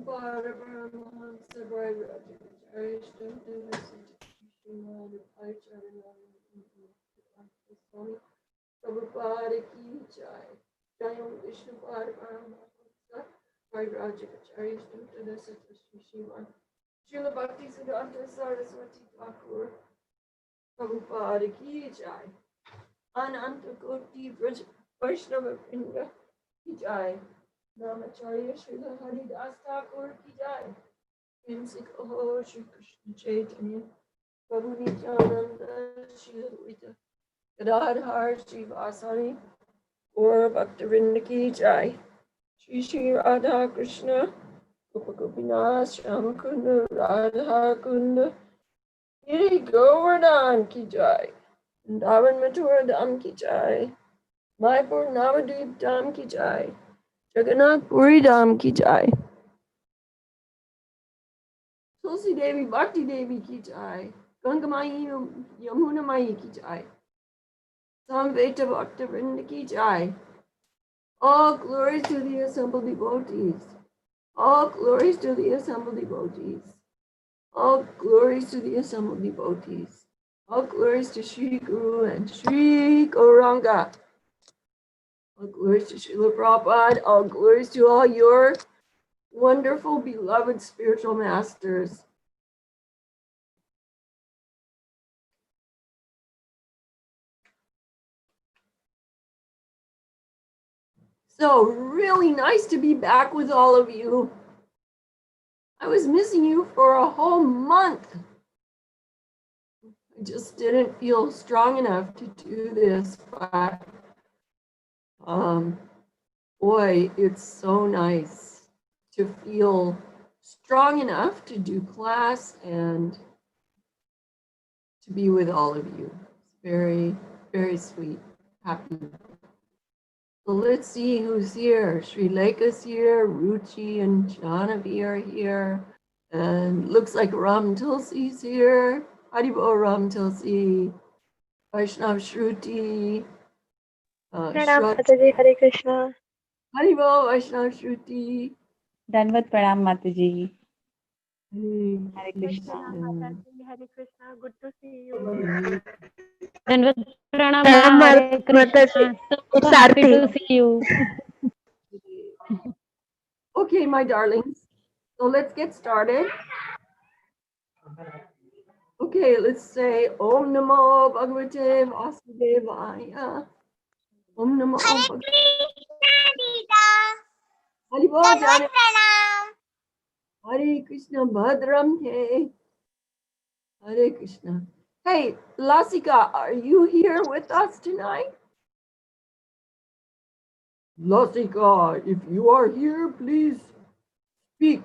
Prabhupada Paramahansa Vairajacharya Srimad Bhagvatam Prabhupada Ki Jai. Jayam Vishnu Paramahansa Vairajacharya Srimad Srila Bhakti Siddhanta Saraswati Thakur Prabhupada Ki Jai. Ananta Koti Vaishnava Vrinda Ki Jai. Namacharya Srila Haridas Thakur Ki Jai. Prinsik Aho Shri Krishna Chaitanya Prabhu Nityananda Shri Advaita Gadadhar Shri Vasani Gaur Bhaktivinoda Ki Jai. Shri Shri Radha Krishna Gopa Gopinath Shyamakunda Radha Kunda Giri Govardhan Ki Jai. Vrindavan Mathura Dham Ki Jai. Mayapur Navadvip Dham Ki Jai. Jagannath Puri Dham Ki Jai. Tulsi Devi Bhakti Devi Ki Jai. Ganga Mai Yamuna Mai Ki Jai. Samveta Bhakta Vrinda Ki Jai. All glories to the assembled devotees. All glories to the assembled devotees. All glories to the assembled devotees. All glories to Sri Guru and Sri Gauranga. All glories to Srila Prabhupada. All glories to all your wonderful, beloved spiritual masters. So really nice to be back with all of you. I was missing you for a whole month. I just didn't feel strong enough to do this, but boy, it's so nice to feel strong enough to do class and to be with all of you. It's very, very sweet. Happy. So let's see who's here. Srilekha's here, Ruchi and Jahnavi are here. And looks like Ram Tulsi's here. Haribo Ram Tulsi. Vaishnava Shruti. Pranam Mataji, Hare Krishna. Haribo Vaishnava Shruti. Danvat Pranam Mataji. Hare Krishna, Mataji, Hare Krishna. Good to see you. Danvat Pranam Hare Krishna. So happy to see you. Okay, my darlings. So let's get started. Okay, let's say Om Namo Bhagavate Vasudevaya. Om Namo Bhagavate. Hare Krishna Bhadram He. Hare Krishna. Hey, Lasika, are you here with us tonight? Lasika, if you are here, please speak.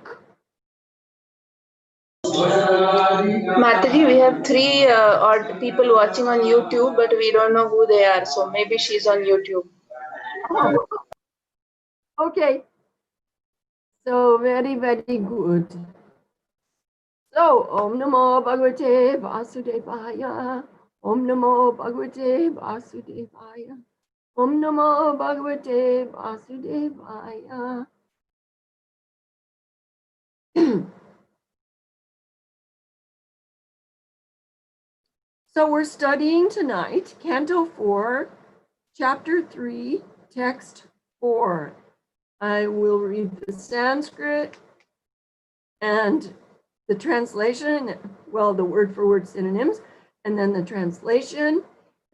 Mataji, we have three odd people watching on YouTube, but we don't know who they are. So maybe she's on YouTube. Oh, okay. So very, very good. So, Om Namo Bhagavate Vasudevaya. Om Namo Bhagavate Vasudevaya. Om Namo Bhagavate Vasudevaya. So we're studying tonight, Canto 4, Chapter 3, Text 4. I will read the Sanskrit and the translation, well, the word for word synonyms, and then the translation.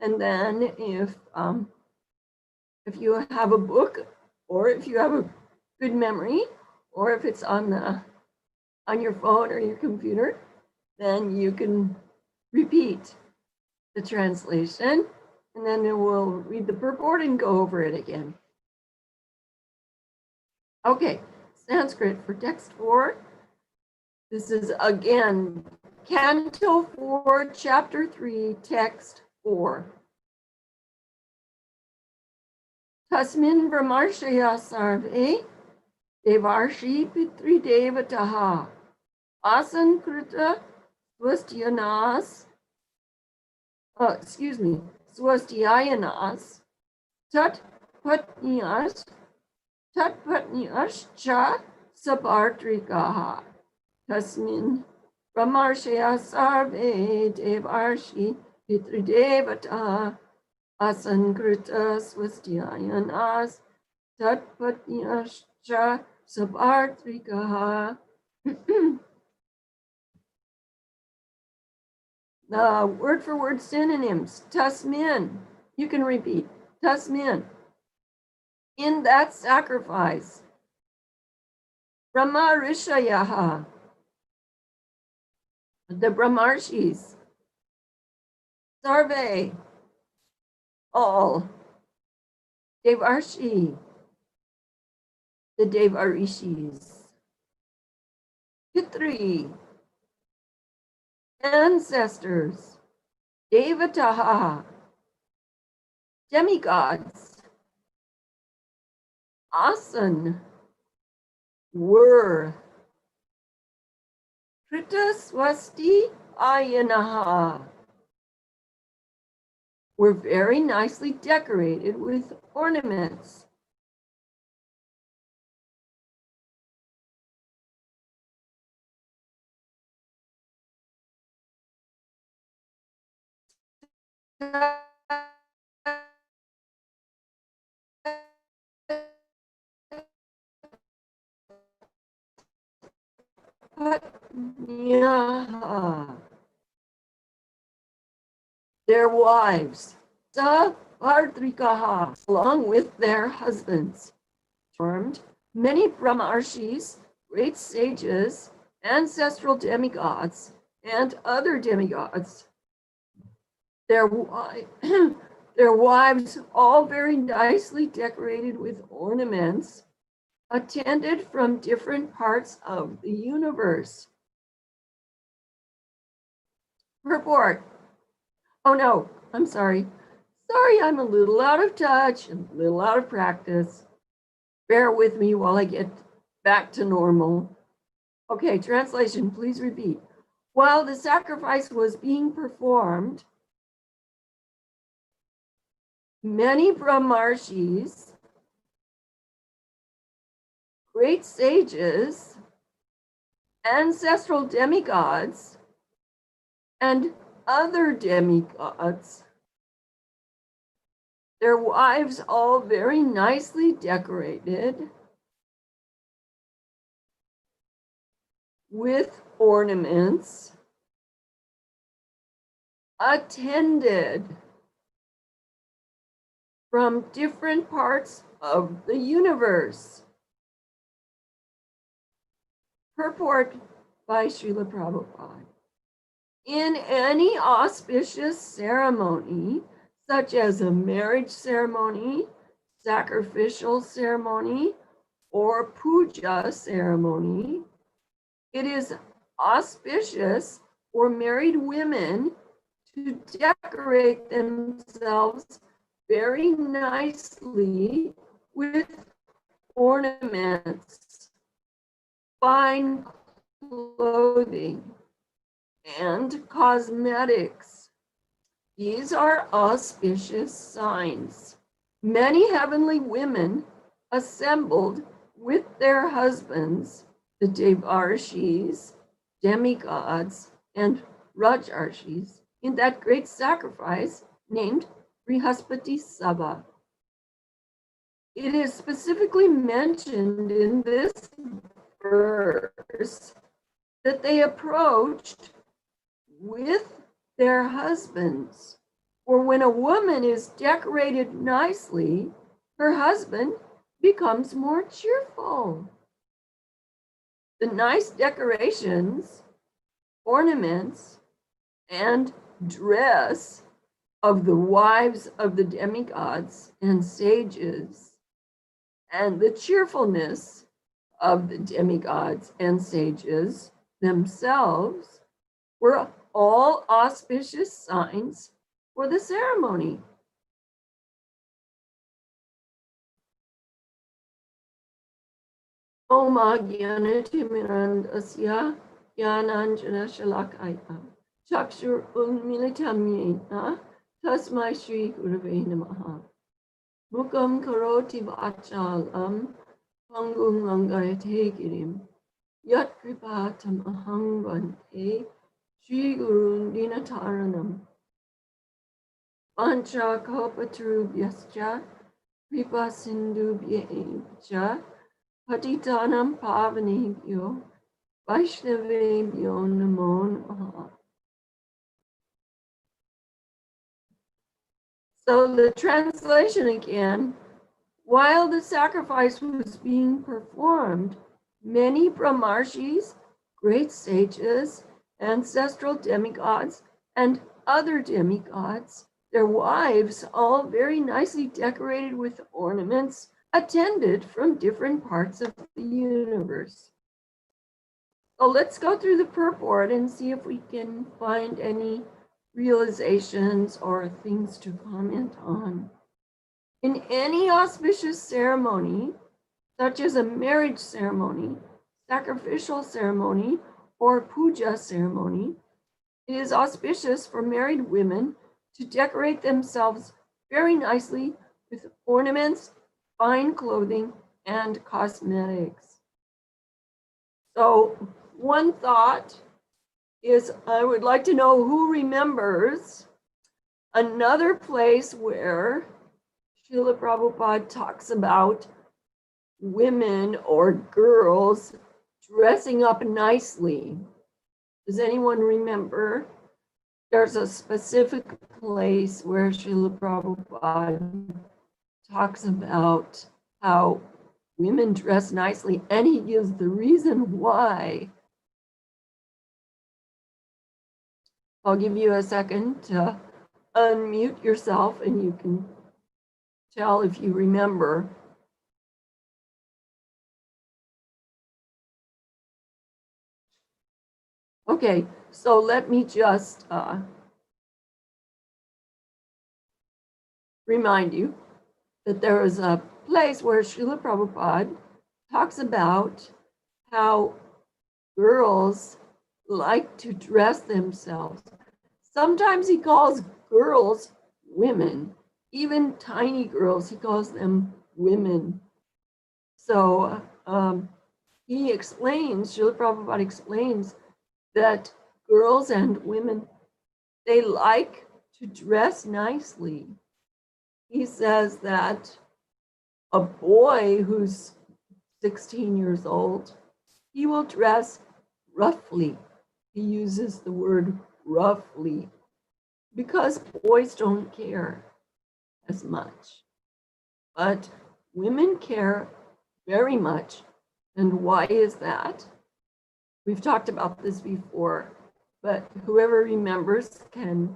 And then if you have a book, or if you have a good memory, or if it's on your phone or your computer, then you can repeat the translation, and then we'll read the purport and go over it again. Okay, Sanskrit for text 4. This is again Canto 4, Chapter 3, Text 4. Tasmin Brahmarshaya Sarve Devarshi Pitri Devataha Asan Krita Swastyanas Swastyayanas Tat Patnyas Cha sapartrikaha tasmin brahmarshaya sarve devarshi pitridevata asankrita swastyayanas tatpatnyascha sapartrikaha. The word for word synonyms. Tasmin. You can repeat. Tasmin. In that sacrifice. Brahma Rishayaha. The Brahmarshis. Sarve. All. Devarshi. The Devarishis. Pitri. Ancestors. Devataha. Demigods. Asan. Were. Krita Swasti Ayanaha. Were very nicely decorated with ornaments. Their wives, Savartrikaha, along with their husbands, formed many Brahmarshis, great sages, ancestral demigods, and other demigods. Their wives, all very nicely decorated with ornaments, attended from different parts of the universe. Purport. Oh no, I'm sorry. Sorry, I'm a little out of touch and a little out of practice. Bear with me while I get back to normal. Okay, translation, please repeat. While the sacrifice was being performed, many Brahmarshis, great sages, ancestral demigods, and other demigods, their wives all very nicely decorated with ornaments, attended from different parts of the universe. Purport by Srila Prabhupada. In any auspicious ceremony, such as a marriage ceremony, sacrificial ceremony, or puja ceremony, it is auspicious for married women to decorate themselves very nicely with ornaments, fine clothing, and cosmetics. These are auspicious signs. Many heavenly women assembled with their husbands, the Devarshis, demigods, and Rajarshis, in that great sacrifice named Brihaspati Sabha. It is specifically mentioned in this verse that they approached with their husbands. For when a woman is decorated nicely, her husband becomes more cheerful. The nice decorations, ornaments, and dress of the wives of the demigods and sages, and the cheerfulness of the demigods and sages themselves were all auspicious signs for the ceremony. Om Agyanatimirandasya Gyananjana Shalakaya Chakshur Unmilitam Yena Tasmai Shri Gurave Namaha Mukam Karoti Vachalam Pangung Langayate Girim, Yat Kripatam Ahang Bante, Shri Gurun Dinataranam, Pancha Kalpatarubhyascha, Kripa Sindhubhya Patitanam Pavanebhyo, Vaishnavebhyo Namo Namaha. So the translation again, while the sacrifice was being performed, many Brahmarshis, great sages, ancestral demigods, and other demigods, their wives, all very nicely decorated with ornaments, attended from different parts of the universe. So let's go through the purport and see if we can find any realizations or things to comment on. In any auspicious ceremony, such as a marriage ceremony, sacrificial ceremony, or puja ceremony, it is auspicious for married women to decorate themselves very nicely with ornaments, fine clothing, and cosmetics. So one thought is I would like to know who remembers another place where Srila Prabhupada talks about women or girls dressing up nicely. Does anyone remember? There's a specific place where Srila Prabhupada talks about how women dress nicely, and he gives the reason why. I'll give you a second to unmute yourself and you can tell if you remember. Okay, so let me just remind you that there is a place where Srila Prabhupada talks about how girls like to dress themselves. Sometimes he calls girls women, even tiny girls, he calls them women. So he explains, Srila Prabhupada explains that girls and women, they like to dress nicely. He says that a boy who's 16 years old, he will dress roughly. He uses the word roughly because boys don't care as much. But women care very much. And why is that? We've talked about this before, but whoever remembers can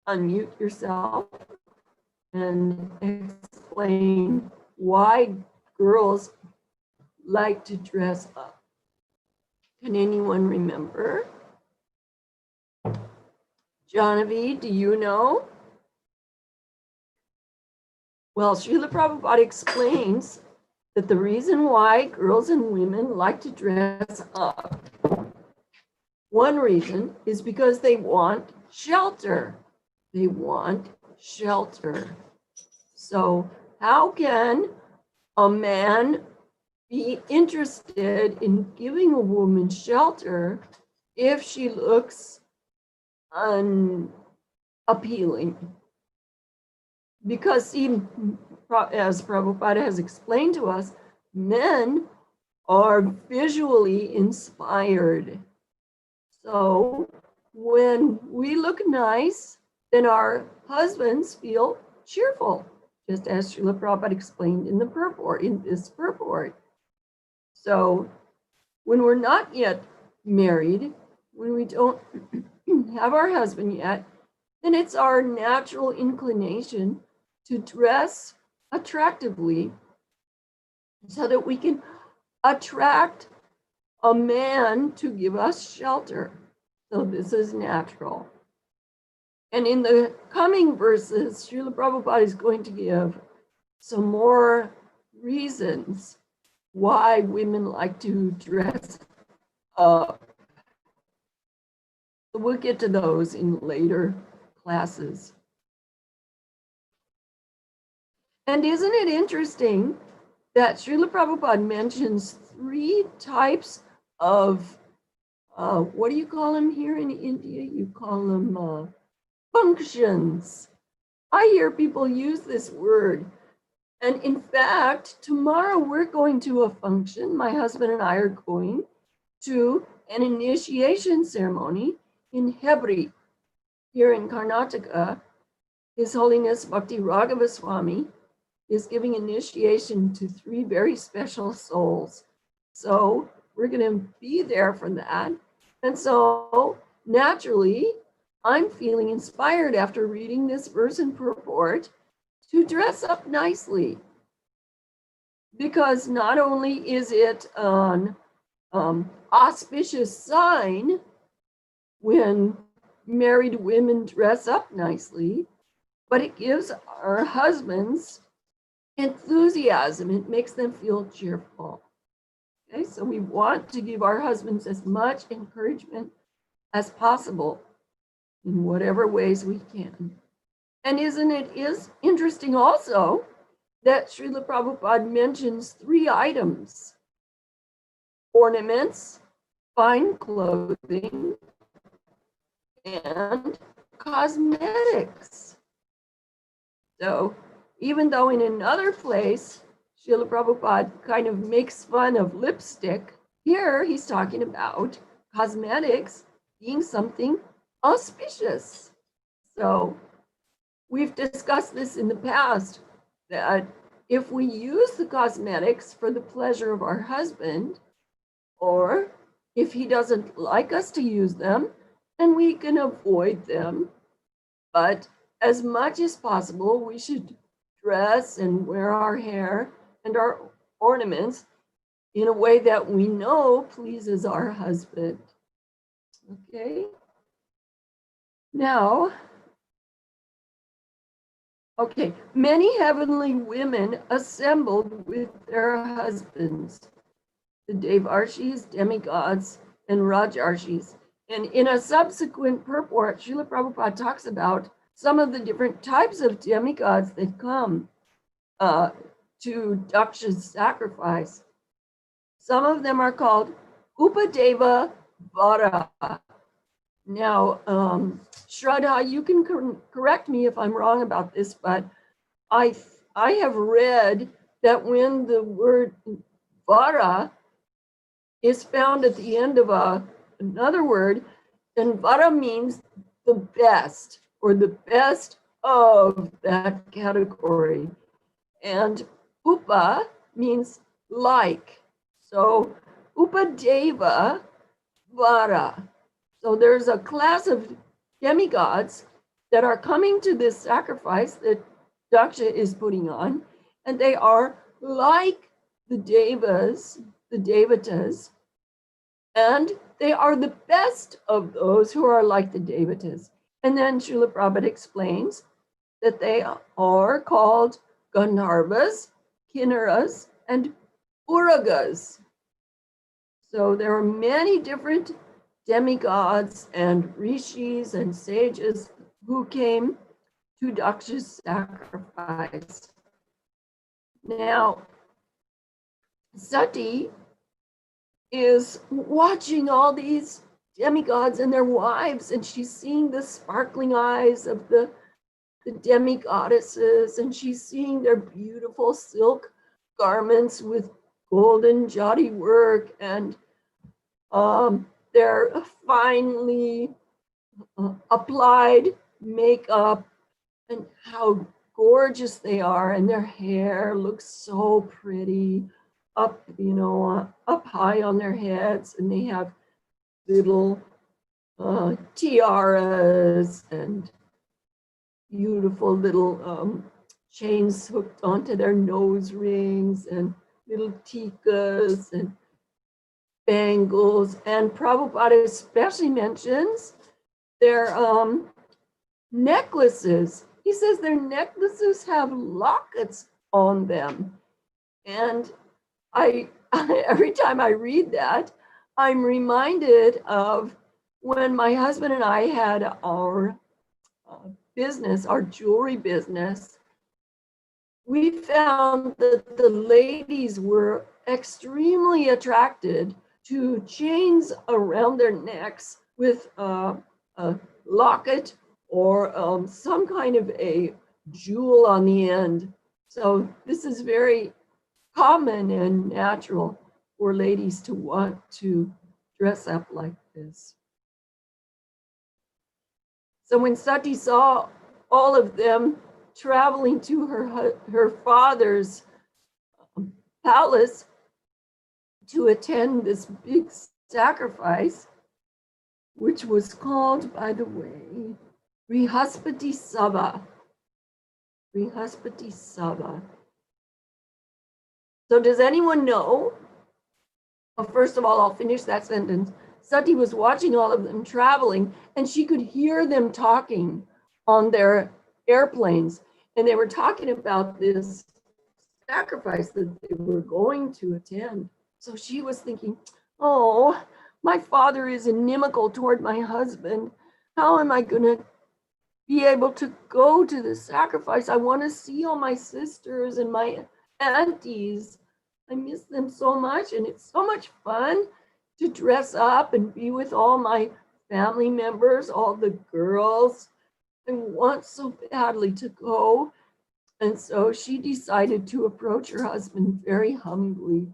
unmute yourself and explain why girls like to dress up. Can anyone remember? Jahnavi, do you know? Well, Srila Prabhupada explains that the reason why girls and women like to dress up, one reason is because they want shelter. They want shelter. So how can a man be interested in giving a woman shelter if she looks unappealing? Because as Prabhupada has explained to us, men are visually inspired. So when we look nice, then our husbands feel cheerful, just as Srila Prabhupada explained in the purport, in this purport. So when we're not yet married, when we don't have our husband yet, then it's our natural inclination to dress attractively so that we can attract a man to give us shelter. So this is natural. And in the coming verses, Srila Prabhupada is going to give some more reasons why women like to dress up. We'll get to those in later classes. And isn't it interesting that Srila Prabhupada mentions 3 types of, what do you call them here in India? You call them functions. I hear people use this word. And in fact, tomorrow we're going to a function. My husband and I are going to an initiation ceremony in Hebri, here in Karnataka. His Holiness Bhakti Raghava Swami is giving initiation to 3 very special souls. So we're going to be there for that. And so naturally, I'm feeling inspired after reading this verse and purport to dress up nicely. Because not only is it an auspicious sign when married women dress up nicely, but it gives our husbands enthusiasm. It makes them feel cheerful. Okay, so we want to give our husbands as much encouragement as possible in whatever ways we can. And isn't it interesting also that Srila Prabhupada mentions 3 items: ornaments, fine clothing, and cosmetics. So even though in another place, Srila Prabhupada kind of makes fun of lipstick, here he's talking about cosmetics being something auspicious. So we've discussed this in the past, that if we use the cosmetics for the pleasure of our husband, or if he doesn't like us to use them, then we can avoid them. But as much as possible, we should dress and wear our hair and our ornaments in a way that we know pleases our husband. Okay? Now, okay, many heavenly women assembled with their husbands, the Devarshis, demigods, and Rajarshis. And in a subsequent purport, Srila Prabhupada talks about some of the different types of demigods that come to Daksha's sacrifice. Some of them are called Upadeva Vara. Now, Shraddha, you can correct me if I'm wrong about this, but I have read that when the word Vara is found at the end of another word, then Vara means the best, or the best of that category. And Upa means like. So Upadeva Vara. So there's a class of demigods that are coming to this sacrifice that Daksha is putting on, and they are like the Devas, the Devatas, and they are the best of those who are like the Devatas. And then Srila Prabhupada explains that they are called Gandharvas, Kinnaras, and Uragas. So there are many different demigods and rishis and sages who came to Daksha's sacrifice. Now, Sati is watching all these demigods and their wives, and she's seeing the sparkling eyes of the demigoddesses, and she's seeing their beautiful silk garments with golden jati work and their finely applied makeup, and how gorgeous they are, and their hair looks so pretty up, up high on their heads, and they have little tiaras and beautiful little chains hooked onto their nose rings, and little tikas and bangles. And Prabhupada especially mentions their necklaces. He says their necklaces have lockets on them. And every time I read that, I'm reminded of when my husband and I had our business, our jewelry business. we found that the ladies were extremely attracted to chains around their necks with a locket or some kind of a jewel on the end. So this is very common and natural for ladies to want to dress up like this. So when Sati saw all of them traveling to her father's palace to attend this big sacrifice, which was called, by the way, Brihaspati Sabha. Brihaspati Sabha. So does anyone know? Well, first of all, I'll finish that sentence. Sati was watching all of them traveling, and she could hear them talking on their airplanes. And they were talking about this sacrifice that they were going to attend. So she was thinking, oh, my father is inimical toward my husband. How am I going to be able to go to the sacrifice? I want to see all my sisters and my aunties. I miss them so much, and it's so much fun to dress up and be with all my family members, all the girls. I want so badly to go. And so she decided to approach her husband very humbly.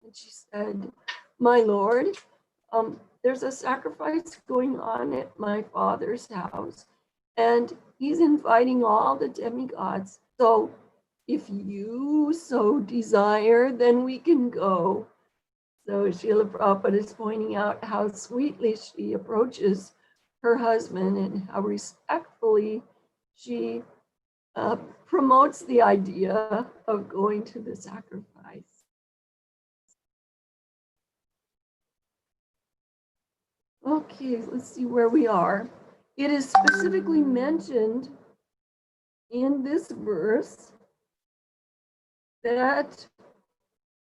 And she said, my lord, there's a sacrifice going on at my father's house, and he's inviting all the demigods. So if you so desire, then we can go. So Srila Prabhupada is pointing out how sweetly she approaches her husband and how respectfully she promotes the idea of going to the sacrifice. Okay, let's see where we are. It is specifically mentioned in this verse that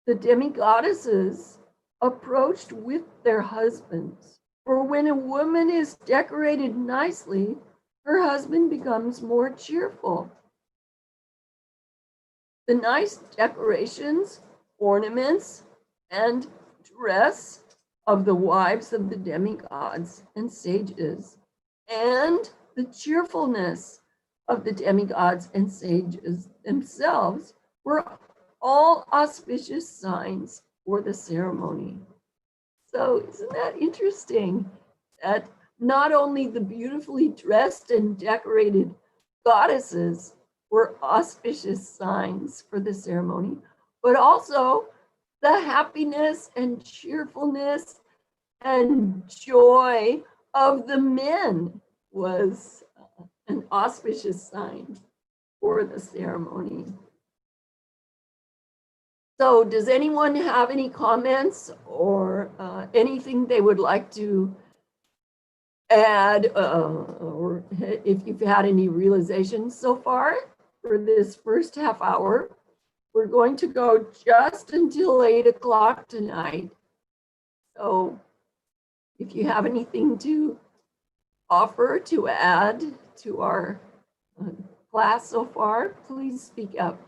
the demigoddesses approached with their husbands. For when a woman is decorated nicely, her husband becomes more cheerful. The nice decorations, ornaments, and dress of the wives of the demigods and sages, and the cheerfulness of the demigods and sages themselves were all auspicious signs for the ceremony. So isn't that interesting that not only the beautifully dressed and decorated goddesses were auspicious signs for the ceremony, but also the happiness and cheerfulness and joy of the men was an auspicious sign for the ceremony. So does anyone have any comments or anything they would like to add, or if you've had any realizations so far for this first half hour? We're going to go just until 8 o'clock tonight. So if you have anything to offer to add to our class so far, please speak up.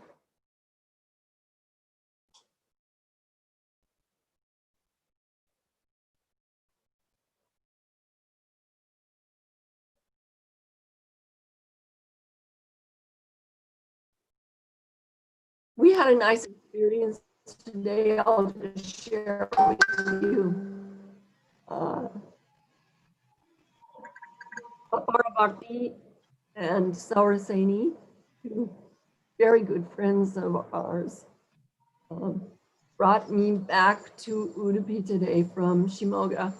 We had a nice experience today. I'll just share with you. Aparabhakti and Sauraseni, two very good friends of ours, brought me back to Udupi today from Shimoga.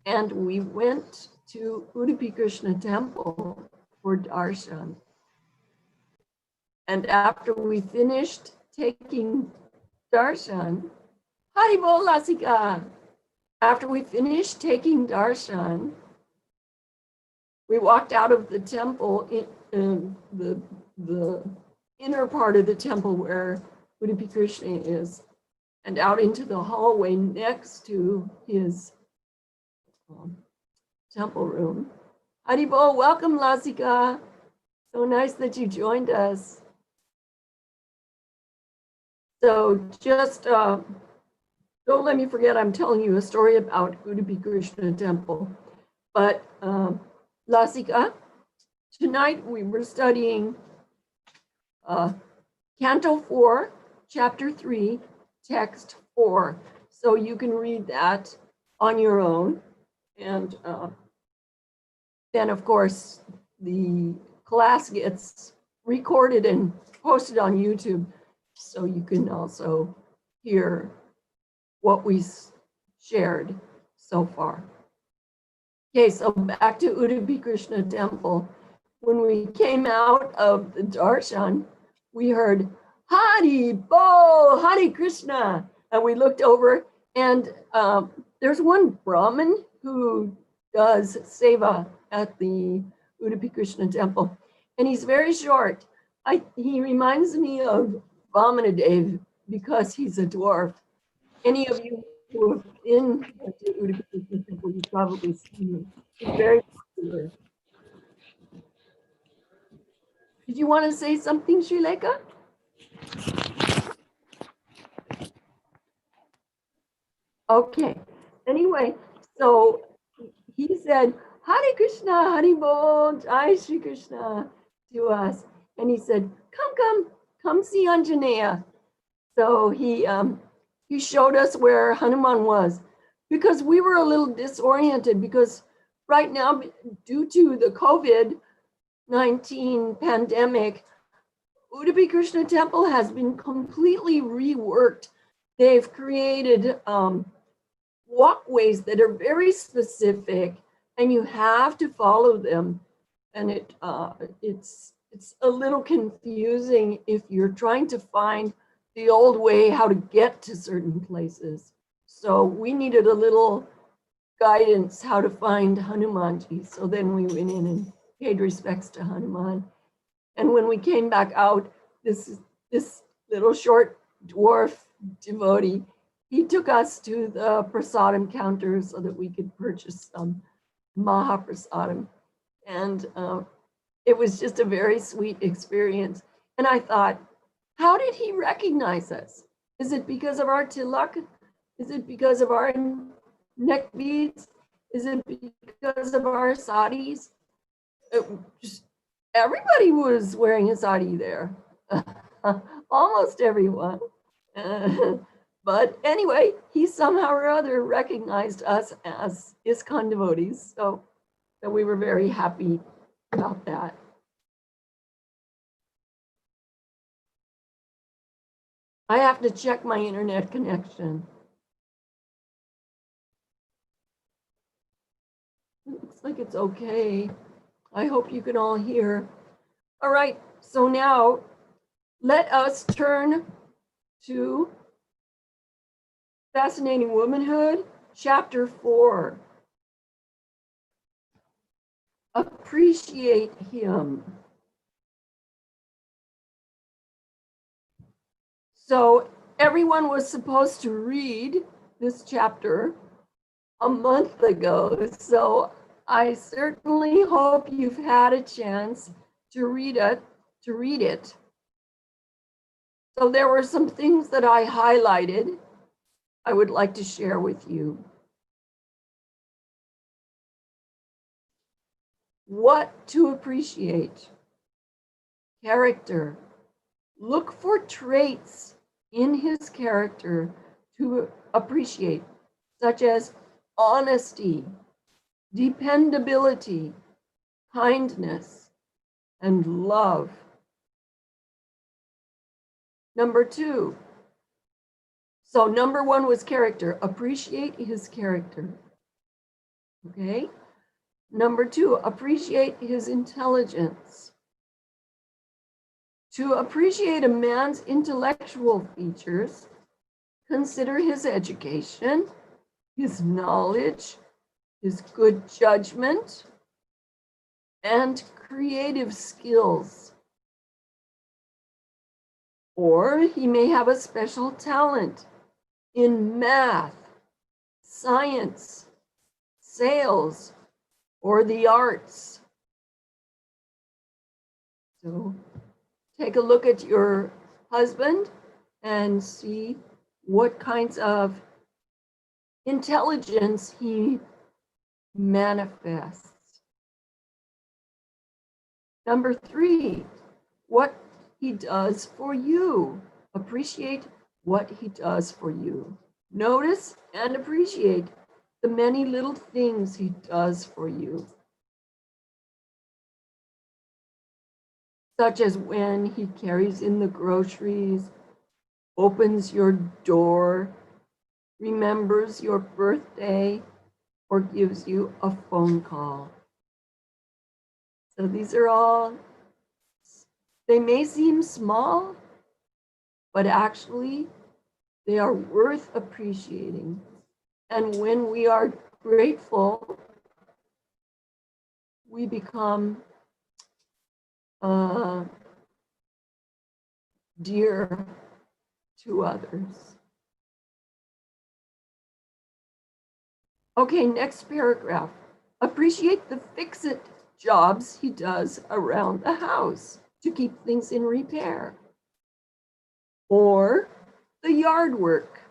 And we went to Udupi Krishna Temple for darshan. And after we finished taking darshan, Haribol Lasika, after we finished taking darshan, we walked out of the temple in the inner part of the temple where Udupi Krishna is, and out into the hallway next to his temple room. Haribol, welcome Lasika. So nice that you joined us. So just don't let me forget, I'm telling you a story about Udupi Krishna Temple. But Lasika, tonight we were studying Canto 4, Chapter 3, Text 4. So you can read that on your own. And then, of course, the class gets recorded and posted on YouTube. So you can also hear what we shared so far. Okay, so back to Udupi Krishna Temple. When we came out of the darshan, we heard Hari Bo, Hare Krishna. And we looked over, and there's one Brahmin who does seva at the Udupi Krishna Temple. And he's very short. He reminds me of Vamanadev because he's a dwarf. Any of you who have been to Udupi Krishna Temple, you've probably seen him. He's very popular. Did you want to say something, Srilekha? Okay. Anyway, so he said, Hare Krishna, Hari Bol, Jai Shri Krishna to us. And he said, come see Anjaneya. So he showed us where Hanuman was, because we were a little disoriented, because right now, due to the COVID-19 pandemic, Udupi Krishna Temple has been completely reworked. They've created walkways that are very specific, and you have to follow them. And it's a little confusing if you're trying to find the old way how to get to certain places. So we needed a little guidance how to find Hanumanji. So then we went in and paid respects to Hanuman. And when we came back out, this little short dwarf devotee, he took us to the prasadam counter so that we could purchase some Mahaprasadam. And it was just a very sweet experience. And I thought, how did he recognize us? Is it because of our tilak? Is it because of our neck beads? Is it because of our saris? Everybody was wearing a sari there. Almost everyone. But anyway, he somehow or other recognized us as ISKCON devotees. So we were very happy about that. I have to check my internet connection. Looks like it's okay. I hope you can all hear. All right, so now let us turn to Fascinating Womanhood, Chapter 4. Appreciate him. So everyone was supposed to read this chapter a month ago. So I certainly hope you've had a chance to read it. So there were some things that I highlighted I would like to share with you. What to appreciate? Character. Look for traits in his character to appreciate, such as honesty, dependability, kindness, and love. Number 2. So number 1 was character. Appreciate his character. Okay. Number 2, appreciate his intelligence. To appreciate a man's intellectual features, consider his education, his knowledge, his good judgment, and creative skills. Or he may have a special talent in math, science, sales, or the arts. So take a look at your husband and see what kinds of intelligence he manifests. Number 3, what he does for you. Appreciate what he does for you. Notice and appreciate the many little things he does for you. Such as when he carries in the groceries, opens your door, remembers your birthday, or gives you a phone call. So these are all, they may seem small, but actually they are worth appreciating. And when we are grateful, we become dear to others. Okay, next paragraph. Appreciate the fix-it jobs he does around the house to keep things in repair. Or the yard work.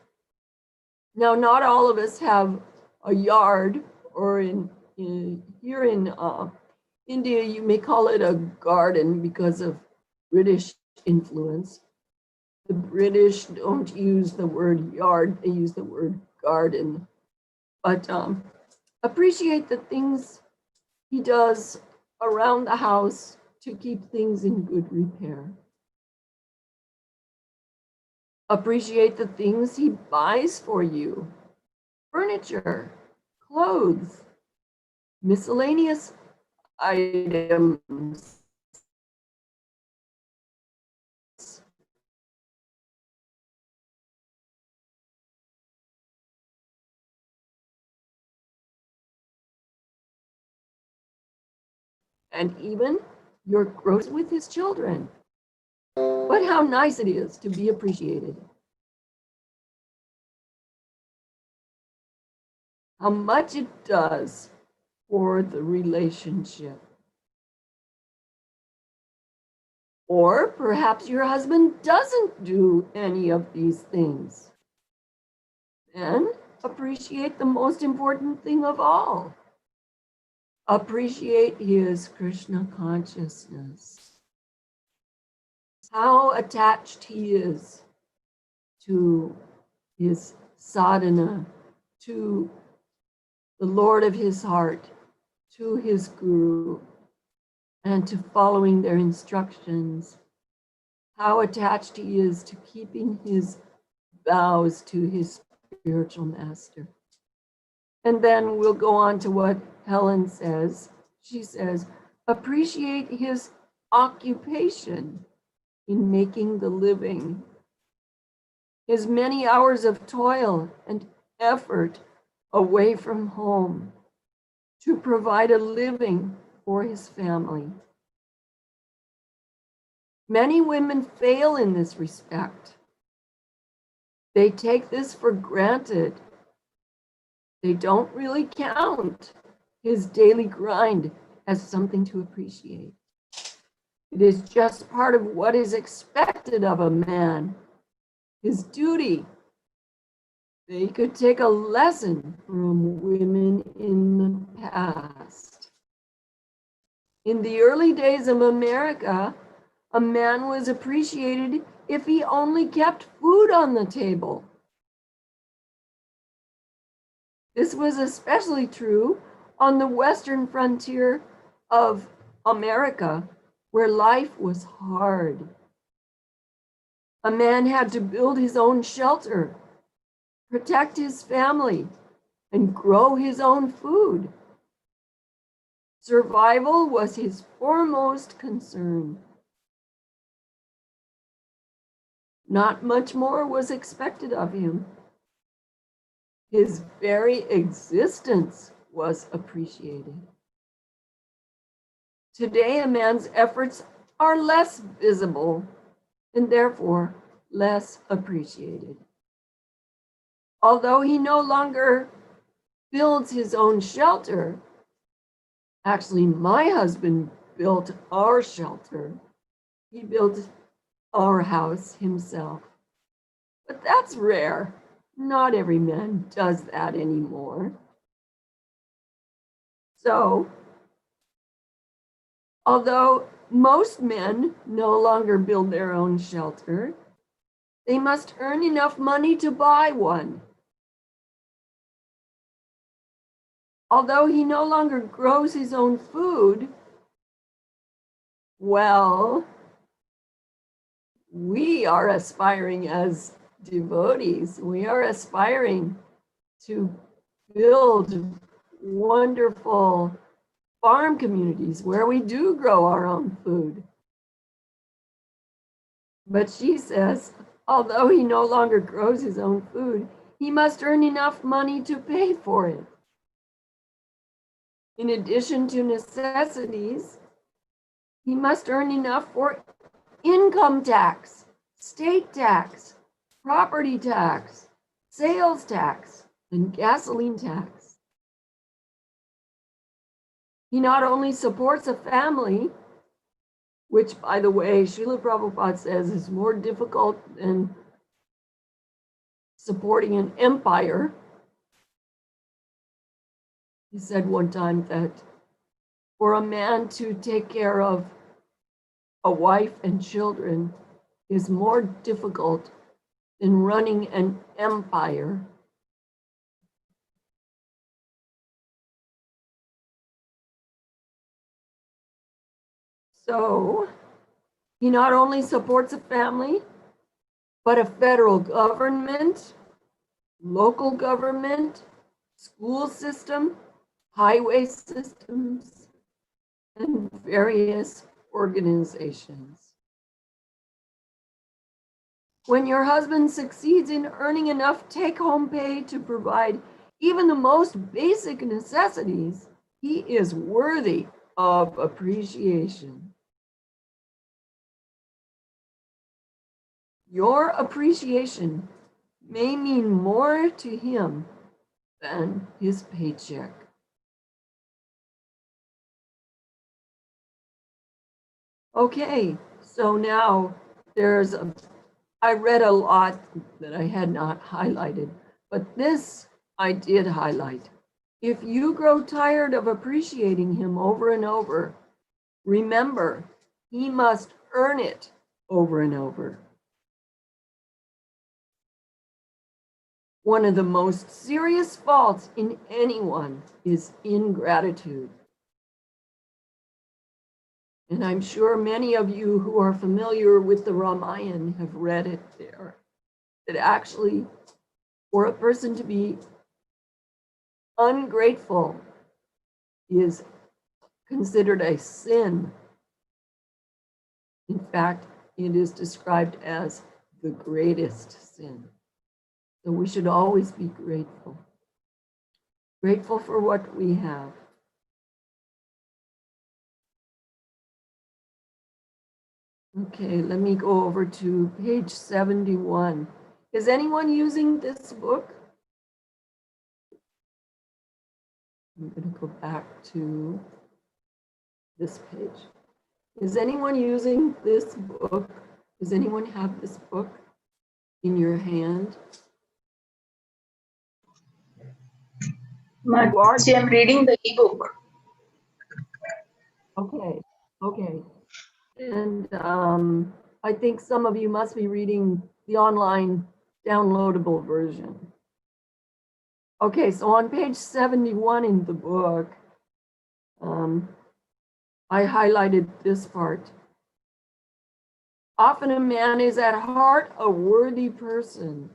Now, not all of us have a yard, or here in India, you may call it a garden because of British influence. The British don't use the word yard, they use the word garden. But appreciate the things he does around the house to keep things in good repair. Appreciate the things he buys for you. Furniture, clothes, miscellaneous items. And even your grows with his children. But how nice it is to be appreciated. How much it does for the relationship. Or perhaps your husband doesn't do any of these things. Then appreciate the most important thing of all. Appreciate his Krishna consciousness. How attached he is to his sadhana, to the Lord of his heart, to his guru, and to following their instructions. How attached he is to keeping his vows to his spiritual master. And then we'll go on to what Helen says. She says, appreciate his occupation in making the living, his many hours of toil and effort away from home to provide a living for his family. Many women fail in this respect. They take this for granted. They don't really count his daily grind as something to appreciate. It is just part of what is expected of a man, his duty. They could take a lesson from women in the past. In the early days of America, a man was appreciated if he only kept food on the table. This was especially true on the western frontier of America, where life was hard. A man had to build his own shelter, protect his family, and grow his own food. Survival was his foremost concern. Not much more was expected of him. His very existence was appreciated. Today, a man's efforts are less visible and therefore less appreciated. Although he no longer builds his own shelter, actually, my husband built our shelter. He built our house himself. But that's rare. Not every man does that anymore. So, although most men no longer build their own shelter, they must earn enough money to buy one. Although he no longer grows his own food, well, we are aspiring as devotees, we are aspiring to build wonderful farm communities where we do grow our own food. But she says, although he no longer grows his own food, he must earn enough money to pay for it. In addition to necessities, he must earn enough for income tax, state tax, property tax, sales tax, and gasoline tax. He not only supports a family, which, by the way, Srila Prabhupada says is more difficult than supporting an empire. He said one time that for a man to take care of a wife and children is more difficult than running an empire. So he not only supports a family, but a federal government, local government, school system, highway systems, and various organizations. When your husband succeeds in earning enough take-home pay to provide even the most basic necessities, he is worthy of appreciation. Your appreciation may mean more to him than his paycheck. Okay, so now I read a lot that I had not highlighted, but this I did highlight. If you grow tired of appreciating him over and over, remember, he must earn it over and over. One of the most serious faults in anyone is ingratitude. And I'm sure many of you who are familiar with the Ramayana have read it there, that actually for a person to be ungrateful is considered a sin. In fact, it is described as the greatest sin. So we should always be grateful. Grateful for what we have. Okay, let me go over to page 71. Is anyone using this book? I'm going to go back to this page. Is anyone using this book? Does anyone have this book in your hand? See, I'm reading the ebook. Okay, okay. And I think some of you must be reading the online downloadable version. Okay, so on page 71 in the book, I highlighted this part. Often a man is at heart a worthy person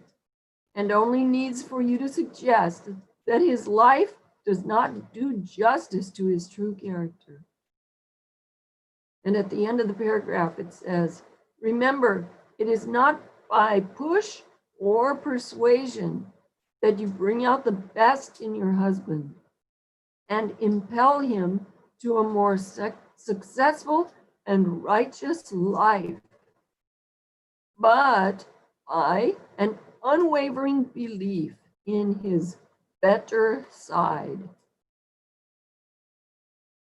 and only needs for you to suggest that his life does not do justice to his true character. And at the end of the paragraph, it says, remember, it is not by push or persuasion that you bring out the best in your husband and impel him to a more successful and righteous life, but by an unwavering belief in his better side.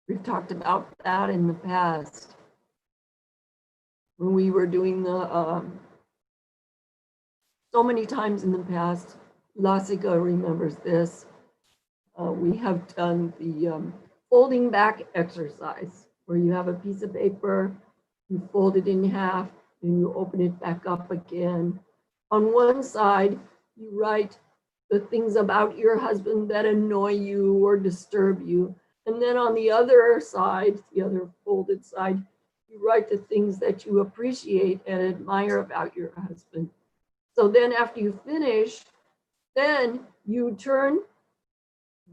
We've talked about that in the past when we were doing the so many times in the past, Lasika remembers this. We have done the folding back exercise where you have a piece of paper, you fold it in half, and you open it back up again. On one side, you write the things about your husband that annoy you or disturb you. And then on the other side, the other folded side, you write the things that you appreciate and admire about your husband. So then after you finish, then you turn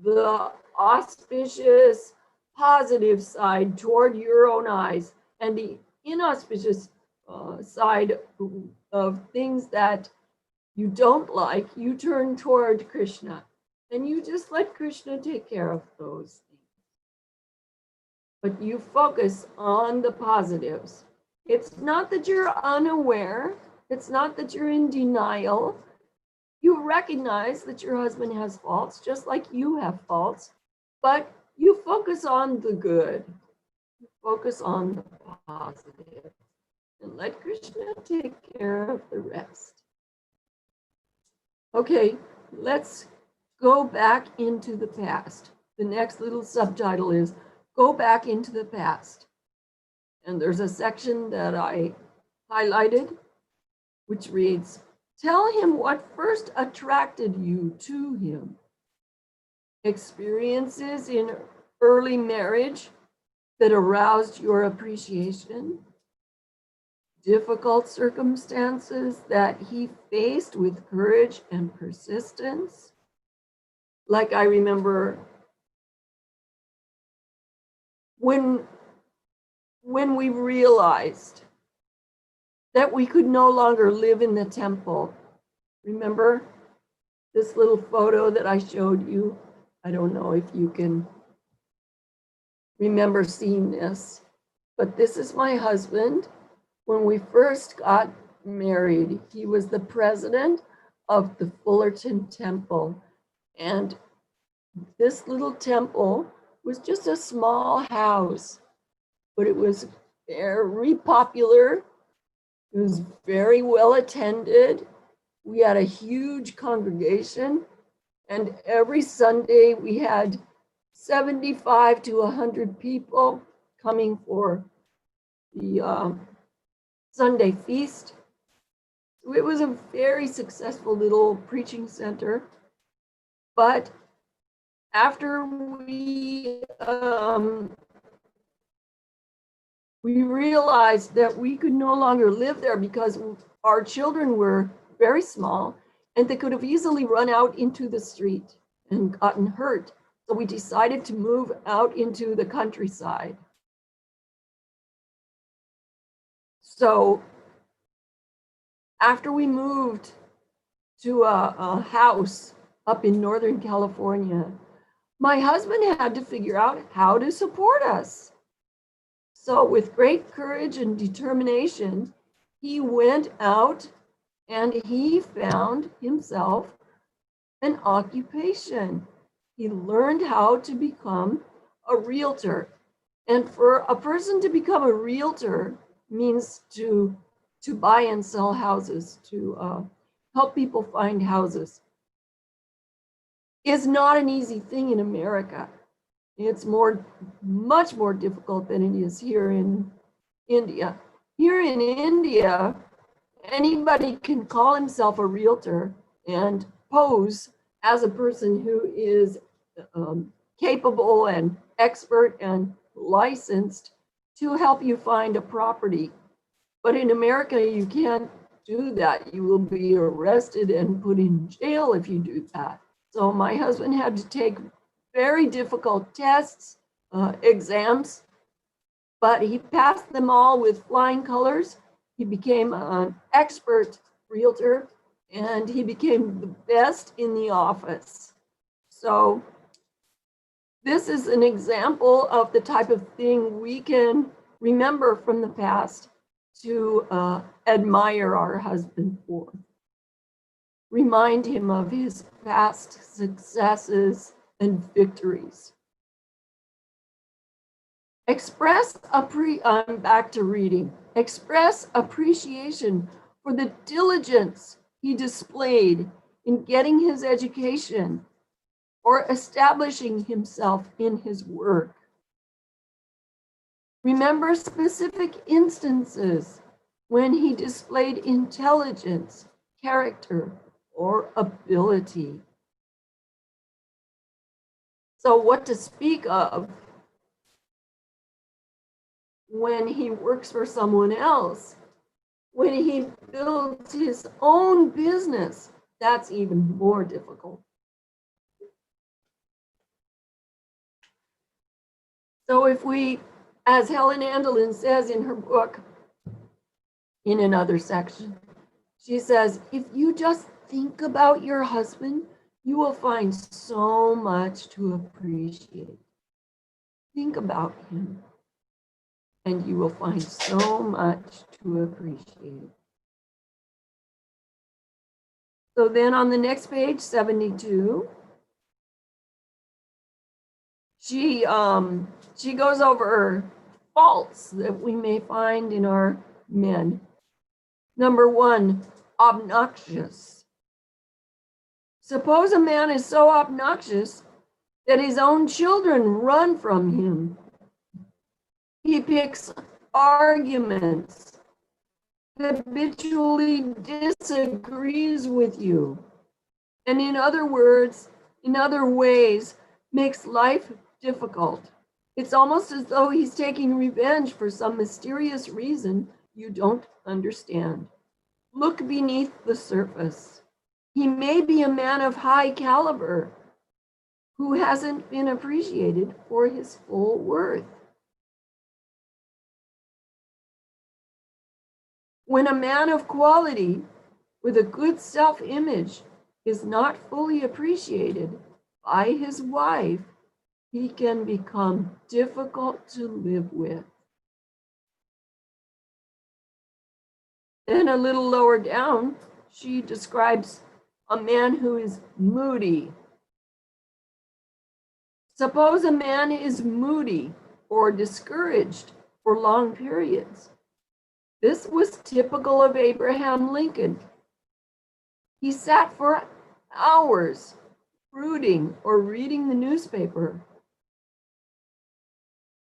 the auspicious, positive side toward your own eyes, and the inauspicious side of things that you don't like, you turn toward Krishna. And you just let Krishna take care of those things. But you focus on the positives. It's not that you're unaware. It's not that you're in denial. You recognize that your husband has faults, just like you have faults, but you focus on the good. You focus on the positive. And let Krishna take care of the rest. Okay, let's go back into the past. The next little subtitle is Go Back into the Past. And there's a section that I highlighted, which reads, tell him what first attracted you to him. Experiences in early marriage that aroused your appreciation. Difficult circumstances that he faced with courage and persistence. Like I remember when we realized that we could no longer live in the temple. Remember this little photo that I showed you? I don't know if you can remember seeing this, but this is my husband. When we first got married, he was the president of the Fullerton Temple. And this little temple was just a small house, but it was very popular. It was very well attended. We had a huge congregation, and every Sunday we had 75 to 100 people coming for the Sunday feast. So it was a very successful little preaching center. But after we realized that we could no longer live there because our children were very small and they could have easily run out into the street and gotten hurt. So we decided to move out into the countryside. So after we moved to a house up in Northern California, my husband had to figure out how to support us. So with great courage and determination, he went out and he found himself an occupation. He learned how to become a realtor. And for a person to become a realtor means to buy and sell houses, to help people find houses. Is not an easy thing in America. It's much more difficult than it is here in India. Here in India, anybody can call himself a realtor and pose as a person who is capable and expert and licensed to help you find a property. But in America, you can't do that. You will be arrested and put in jail if you do that. So my husband had to take very difficult tests, exams, but he passed them all with flying colors. He became an expert realtor and he became the best in the office. So this is an example of the type of thing we can remember from the past to admire our husband for. Remind him of his past successes and victories. I'm back to reading. Express appreciation for the diligence he displayed in getting his education or establishing himself in his work. Remember specific instances when he displayed intelligence, character, or ability. So what to speak of when he works for someone else, when he builds his own business, that's even more difficult. So if we, as Helen Andelin says in her book, in another section, she says, if you just think about your husband, you will find so much to appreciate. Think about him, and you will find so much to appreciate. So then on the next page, 72, she goes over faults that we may find in our men. Number one, obnoxious. Suppose a man is so obnoxious that his own children run from him. He picks arguments, habitually disagrees with you, and in other words, in other ways, makes life difficult. It's almost as though he's taking revenge for some mysterious reason you don't understand. Look beneath the surface. He may be a man of high caliber who hasn't been appreciated for his full worth. When a man of quality with a good self-image is not fully appreciated by his wife, he can become difficult to live with. Then a little lower down, she describes a man who is moody. Suppose a man is moody or discouraged for long periods. This was typical of Abraham Lincoln. He sat for hours brooding or reading the newspaper.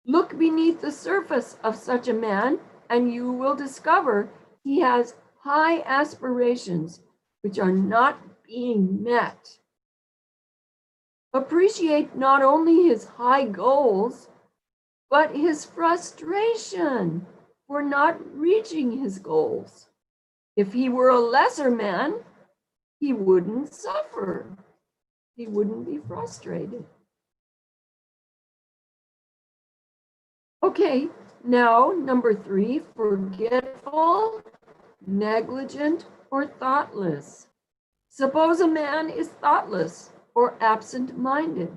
Look beneath the surface of such a man, and you will discover he has high aspirations which are not being met. Appreciate not only his high goals, but his frustration for not reaching his goals. If he were a lesser man, he wouldn't suffer. He wouldn't be frustrated. Okay, now number 3, forgetful, negligent, or thoughtless. Suppose a man is thoughtless or absent-minded.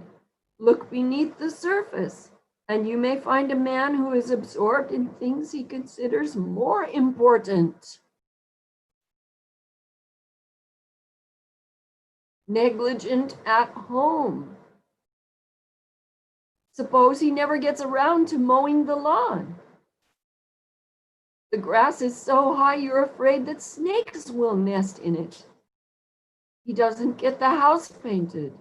Look beneath the surface, and you may find a man who is absorbed in things he considers more important. Negligent at home. Suppose he never gets around to mowing the lawn. The grass is so high you're afraid that snakes will nest in it. He doesn't get the house painted,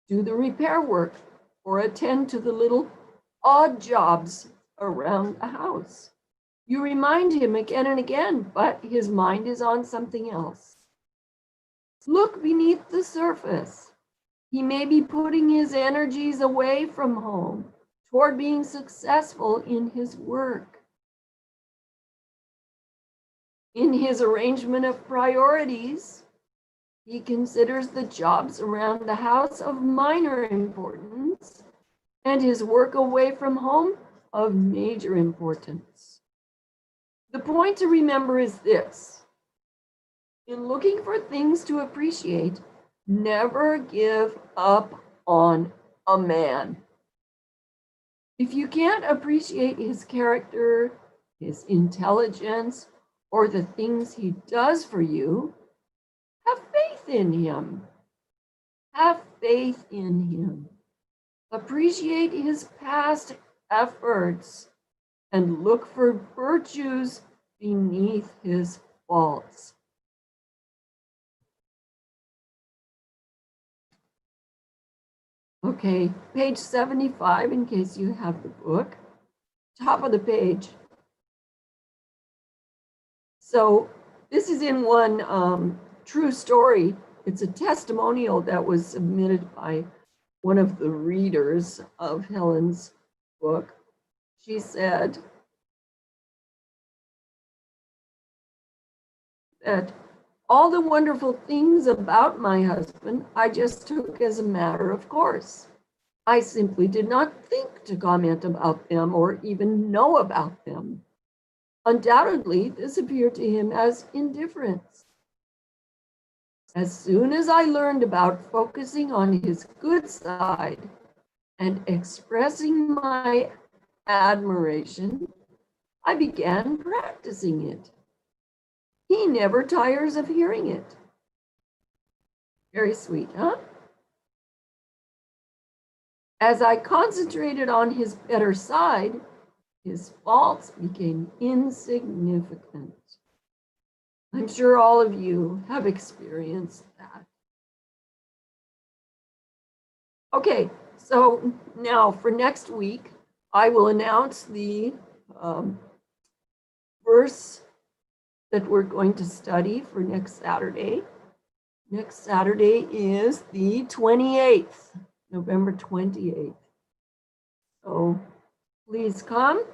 do the repair work, or attend to the little odd jobs around the house. You remind him again and again, but his mind is on something else. Look beneath the surface. He may be putting his energies away from home toward being successful in his work. In his arrangement of priorities, he considers the jobs around the house of minor importance and his work away from home of major importance. The point to remember is this: in looking for things to appreciate, never give up on a man. If you can't appreciate his character, his intelligence, or the things he does for you, have faith in him. Have faith in him. Appreciate his past efforts and look for virtues beneath his faults. Okay, page 75, in case you have the book, top of the page. So this is in one true story. It's a testimonial that was submitted by one of the readers of Helen's book. She said that all the wonderful things about my husband, I just took as a matter of course. I simply did not think to comment about them or even know about them. Undoubtedly, this appeared to him as indifference. As soon as I learned about focusing on his good side and expressing my admiration, I began practicing it. He never tires of hearing it. Very sweet, huh? As I concentrated on his better side, his faults became insignificant. I'm sure all of you have experienced that. Okay, so now for next week, I will announce the verse that we're going to study for next Saturday. Next Saturday is the 28th, November 28th. So please come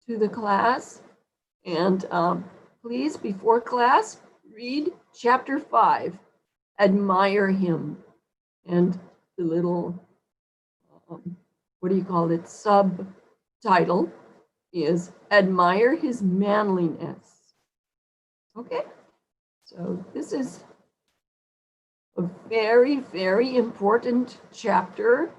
to the class and please, before class, read chapter 5, Admire Him. And the little, what do you call it, subtitle is Admire His Manliness. Okay, so this is a very, very important chapter.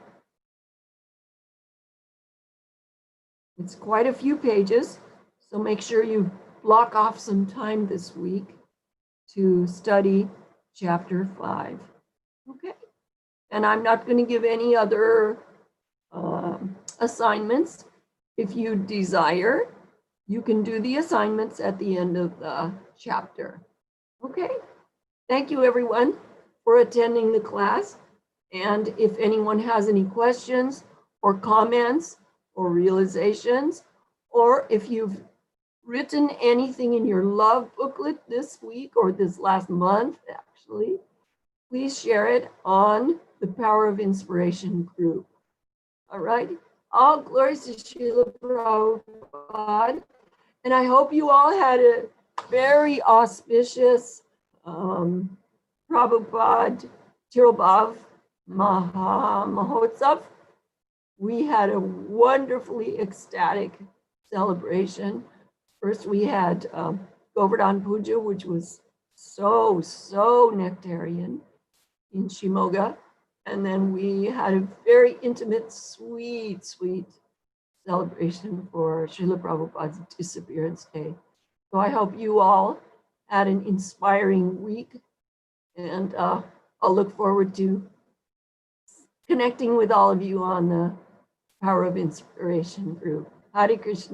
It's quite a few pages, so make sure you block off some time this week to study chapter 5. Okay, and I'm not going to give any other assignments. If you desire, you can do the assignments at the end of the chapter. Okay, thank you everyone for attending the class. And if anyone has any questions or comments or realizations, or if you've written anything in your love booklet this week or this last month, actually, please share it on the Power of Inspiration group. All right. All glories to Srila Prabhupada. And I hope you all had a very auspicious Prabhupada Tirobhav Mahotsav. We had a wonderfully ecstatic celebration. First, we had Govardhan Puja, which was so nectarian in Shimoga. And then we had a very intimate, sweet celebration for Srila Prabhupada's disappearance day. So I hope you all had an inspiring week. And I'll look forward to connecting with all of you on the Power of Inspiration group. Hare Krishna.